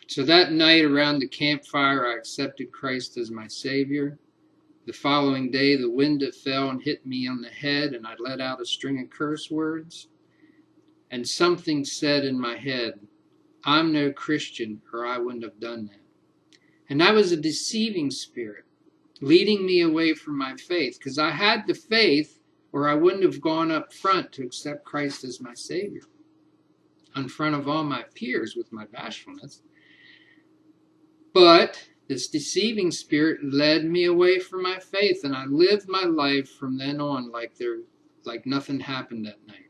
So that night around the campfire, I accepted Christ as my Savior. The following day, the window fell and hit me on the head, and I let out a string of curse words. And something said in my head, I'm no Christian, or I wouldn't have done that. And that was a deceiving spirit, leading me away from my faith, because I had the faith, or I wouldn't have gone up front to accept Christ as my Savior, in front of all my peers with my bashfulness. But this deceiving spirit led me away from my faith, and I lived my life from then on like nothing happened that night.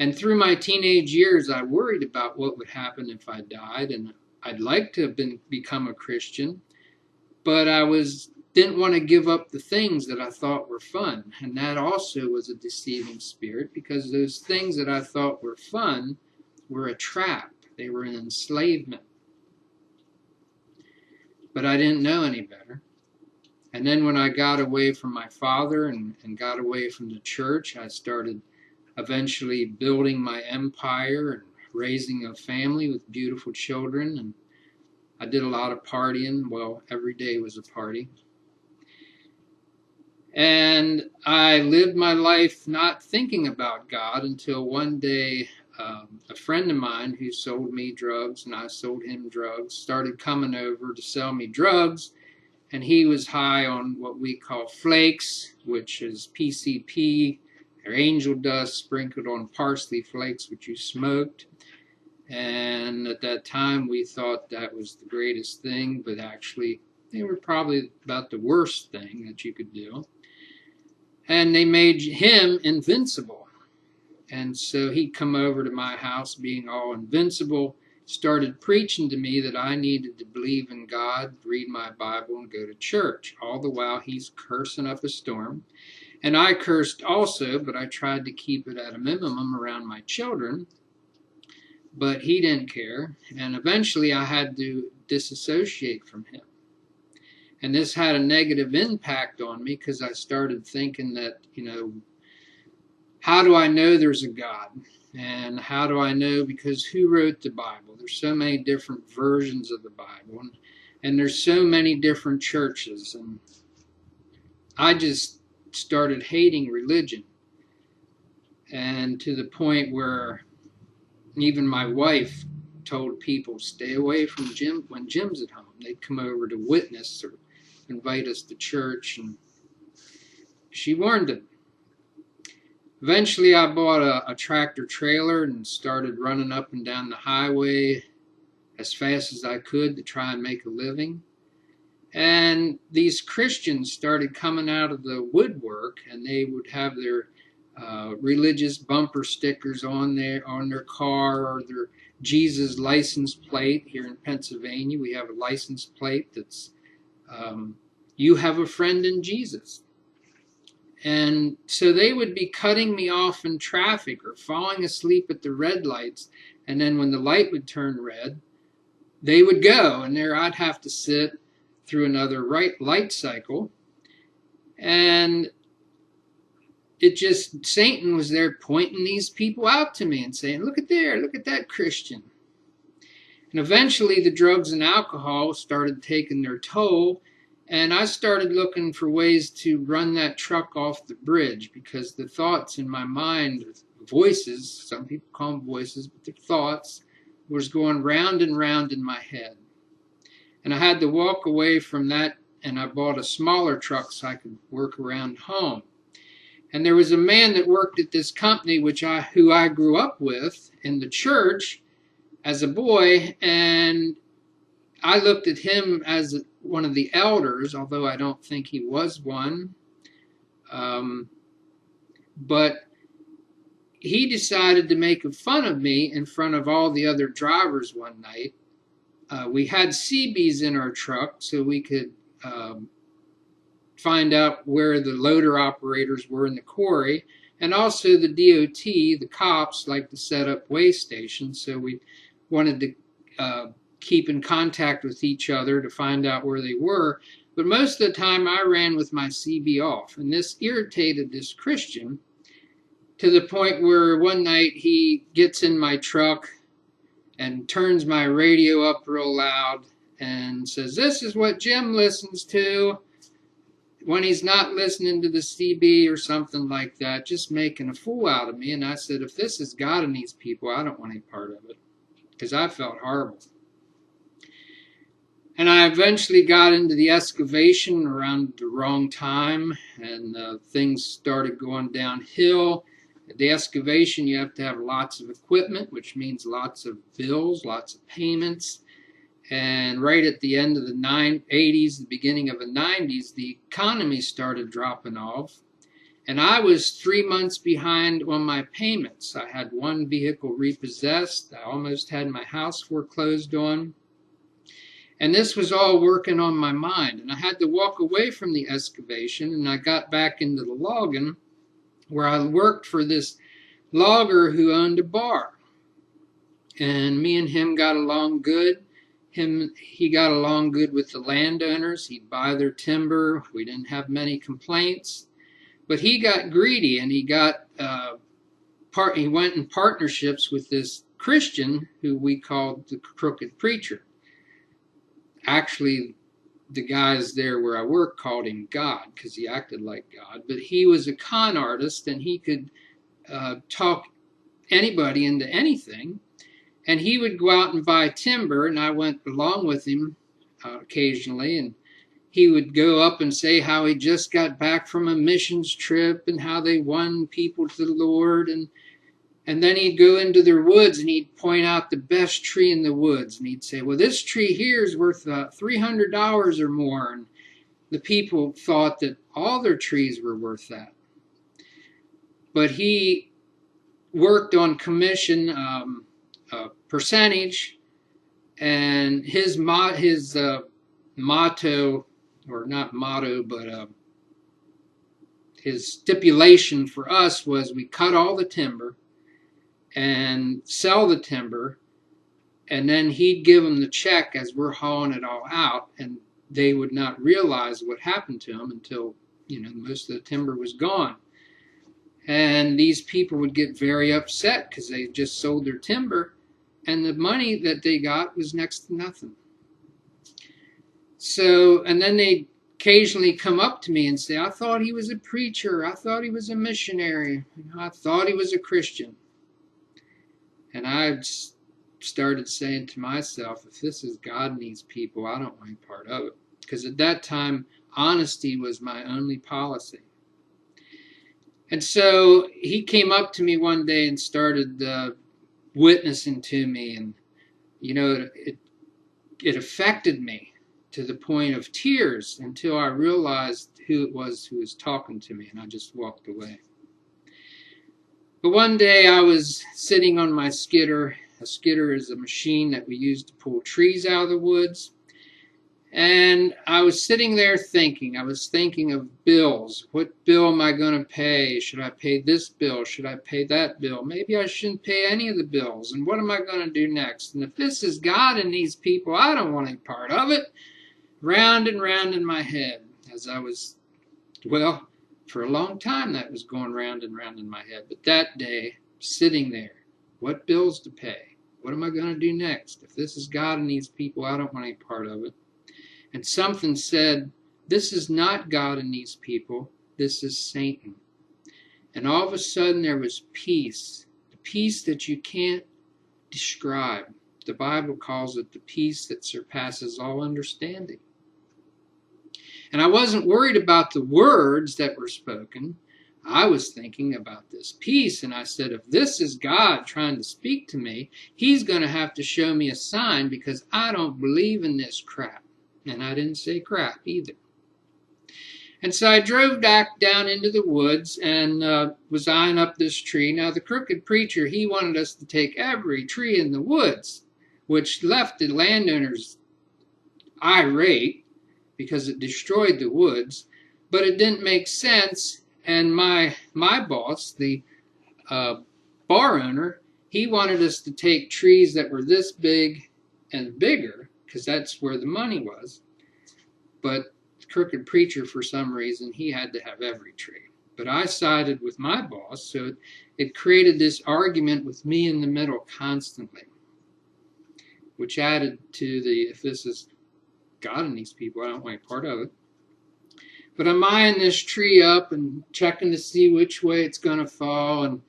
And through my teenage years, I worried about what would happen if I died, and I'd like to have become a Christian, but I didn't want to give up the things that I thought were fun, and that also was a deceiving spirit, because those things that I thought were fun were a trap. They were an enslavement. But I didn't know any better. And then when I got away from my father and got away from the church, I started eventually building my empire and raising a family with beautiful children. And I did a lot of partying. Well, every day was a party. And I lived my life not thinking about God until one day a friend of mine who sold me drugs and I sold him drugs started coming over to sell me drugs, and he was high on what we call flakes, which is PCP or angel dust sprinkled on parsley flakes, which you smoked. And at that time we thought that was the greatest thing, but actually they were probably about the worst thing that you could do. And they made him invincible. And so he'd come over to my house being all invincible, started preaching to me that I needed to believe in God, read my Bible, and go to church. All the while he's cursing up a storm. And I cursed also, but I tried to keep it at a minimum around my children. But he didn't care. And eventually I had to disassociate from him. And this had a negative impact on me, because I started thinking that, how do I know there's a God? And how do I know? Because who wrote the Bible? There's so many different versions of the Bible, and there's so many different churches. And I just started hating religion, and to the point where even my wife told people, stay away from Jim when Jim's at home. They'd come over to witness or invite us to church, and she warned them. Eventually I bought a tractor trailer and started running up and down the highway as fast as I could to try and make a living. And these Christians started coming out of the woodwork, and they would have their religious bumper stickers on their car, or their Jesus license plate. Here in Pennsylvania we have a license plate that's you have a friend in Jesus. And so they would be cutting me off in traffic or falling asleep at the red lights, and then when the light would turn red, they would go, and there I'd have to sit through another light cycle. And Satan was there pointing these people out to me and saying, look at that Christian. And eventually the drugs and alcohol started taking their toll, and I started looking for ways to run that truck off the bridge, because the thoughts in my mind, voices, some people call them voices, but they're thoughts, was going round and round in my head. And I had to walk away from that, and I bought a smaller truck so I could work around home. And there was a man that worked at this company who I grew up with in the church as a boy, and I looked at him as one of the elders, although I don't think he was one. But he decided to make fun of me in front of all the other drivers one night. We had CBs in our truck so we could find out where the loader operators were in the quarry, and also the DOT, the cops, like to set up weigh stations, so we wanted to keep in contact with each other to find out where they were. But most of the time I ran with my CB off, and this irritated this Christian to the point where one night he gets in my truck and turns my radio up real loud and says, "This is what Jim listens to when he's not listening to the CB," or something like that, just making a fool out of me. And I said, if this is God and these people, I don't want any part of it, because I felt horrible. And I eventually got into the excavation around the wrong time, and things started going downhill. At the excavation, you have to have lots of equipment, which means lots of bills, lots of payments. And right at the end of the 80s, the beginning of the 90s, the economy started dropping off. And I was 3 months behind on my payments. I had one vehicle repossessed. I almost had my house foreclosed on. And this was all working on my mind. And I had to walk away from the excavation, and I got back into the logging, where I worked for this logger who owned a bar. And me and him got along good. He got along good with the landowners. He'd buy their timber. We didn't have many complaints. But he got greedy, and he went in partnerships with this Christian who we called the Crooked Preacher. Actually, the guys there where I worked called him God, because he acted like God. But he was a con artist, and he could talk anybody into anything. And he would go out and buy timber, and I went along with him occasionally, and he would go up and say how he just got back from a missions trip and how they won people to the Lord. And then he'd go into their woods, and he'd point out the best tree in the woods. And he'd say, well, this tree here is worth $300 or more. And the people thought that all their trees were worth that. But he worked on commission, percentage, and his motto, or not motto, but his stipulation for us was we cut all the timber and sell the timber, and then he'd give them the check as we're hauling it all out, and they would not realize what happened to them until, most of the timber was gone. And these people would get very upset because they just sold their timber, and the money that they got was next to nothing. So, and then they occasionally come up to me and say, I thought he was a preacher. I thought he was a missionary. I thought he was a Christian. And I started saying to myself, if this is God and these people, I don't want any part of it. Because at that time, honesty was my only policy. And so he came up to me one day and started witnessing to me. And, it affected me to the point of tears until I realized who it was who was talking to me. And I just walked away. But one day I was sitting on my skidder. A skidder is a machine that we use to pull trees out of the woods. And I was sitting there thinking. I was thinking of bills. What bill am I going to pay? Should I pay this bill? Should I pay that bill? Maybe I shouldn't pay any of the bills. And what am I going to do next? And if this is God and these people, I don't want any part of it. Round and round in my head as I was, for a long time that was going round and round in my head. But that day, sitting there, what bills to pay? What am I going to do next? If this is God and these people, I don't want any part of it. And something said, this is not God and these people, this is Satan. And all of a sudden there was peace, the peace that you can't describe. The Bible calls it the peace that surpasses all understanding. And I wasn't worried about the words that were spoken. I was thinking about this peace, and I said, if this is God trying to speak to me, he's going to have to show me a sign, because I don't believe in this crap. And I didn't say crap either. And so I drove back down into the woods and was eyeing up this tree. Now the Crooked Preacher, he wanted us to take every tree in the woods, which left the landowners irate because it destroyed the woods. But it didn't make sense. And my boss, the bar owner, he wanted us to take trees that were this big and bigger, because that's where the money was. But the Crooked Preacher, for some reason, he had to have every tree. But I sided with my boss, so it created this argument with me in the middle constantly. which added to the, if this is God in these people, I don't want any part of it. But I'm eyeing this tree up and checking to see which way it's going to fall.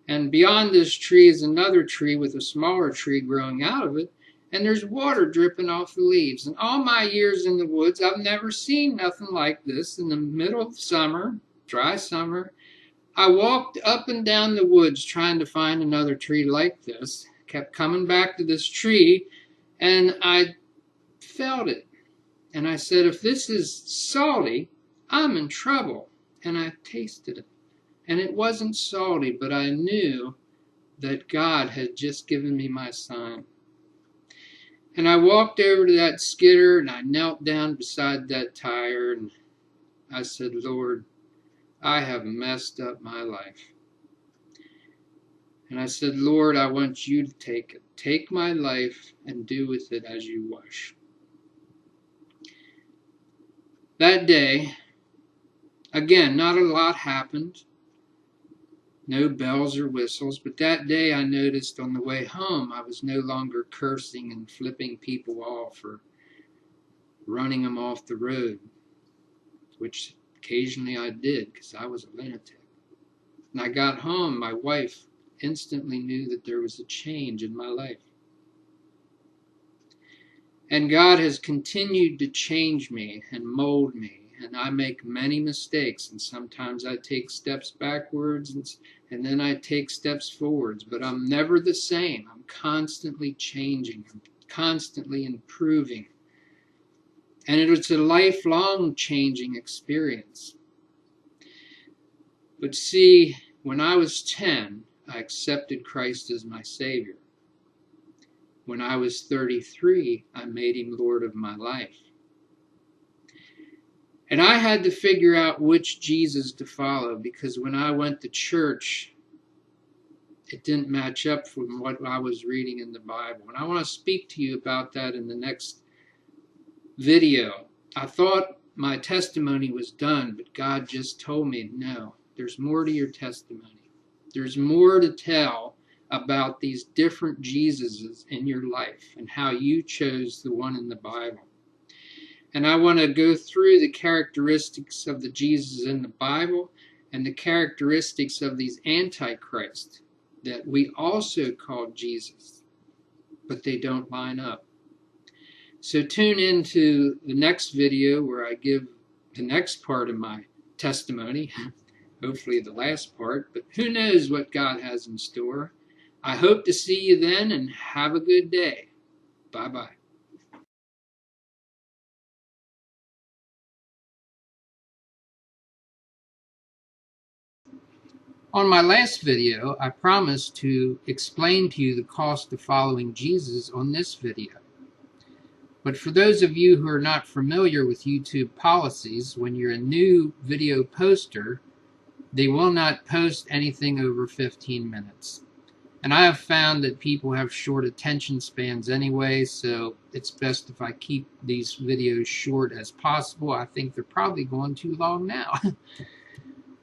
And beyond this tree is another tree with a smaller tree growing out of it. And there's water dripping off the leaves. And all my years in the woods, I've never seen nothing like this. In the middle of summer, dry summer, I walked up and down the woods trying to find another tree like this. Kept coming back to this tree, and I felt it. And I said, if this is salty, I'm in trouble. And I tasted it. And it wasn't salty, but I knew that God had just given me my sign. And I walked over to that skidder, and I knelt down beside that tire, and I said, Lord, I have messed up my life. And I said, Lord, I want you to take it. Take my life and do with it as you wish. That day, again, not a lot happened. No bells or whistles, but that day I noticed on the way home I was no longer cursing and flipping people off or running them off the road, which occasionally I did because I was a lunatic. And I got home, my wife instantly knew that there was a change in my life. And God has continued to change me and mold me. And I make many mistakes, and sometimes I take steps backwards, and then I take steps forwards. But I'm never the same. I'm constantly changing. I'm constantly improving. And it's a lifelong changing experience. But see, when I was 10, I accepted Christ as my Savior. When I was 33, I made Him Lord of my life. And I had to figure out which Jesus to follow, because when I went to church, it didn't match up with what I was reading in the Bible. And I want to speak to you about that in the next video. I thought my testimony was done, but God just told me, no, there's more to your testimony. There's more to tell about these different Jesuses in your life and how you chose the one in the Bible. And I want to go through the characteristics of the Jesus in the Bible and the characteristics of these antichrists that we also call Jesus, but they don't line up. So tune into the next video where I give the next part of my testimony, hopefully the last part, but who knows what God has in store. I hope to see you then, and have a good day. Bye-bye. On my last video, I promised to explain to you the cost of following Jesus on this video. But for those of you who are not familiar with YouTube policies, when you're a new video poster, they will not post anything over 15 minutes. And I have found that people have short attention spans anyway, so it's best if I keep these videos short as possible. I think they're probably going too long now.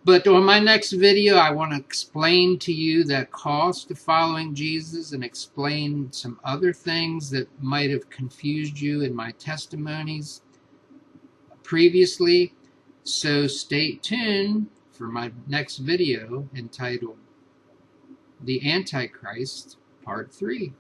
But on my next video, I want to explain to you that cost of following Jesus and explain some other things that might have confused you in my testimonies previously. So stay tuned for my next video entitled The Antichrist, Part 3.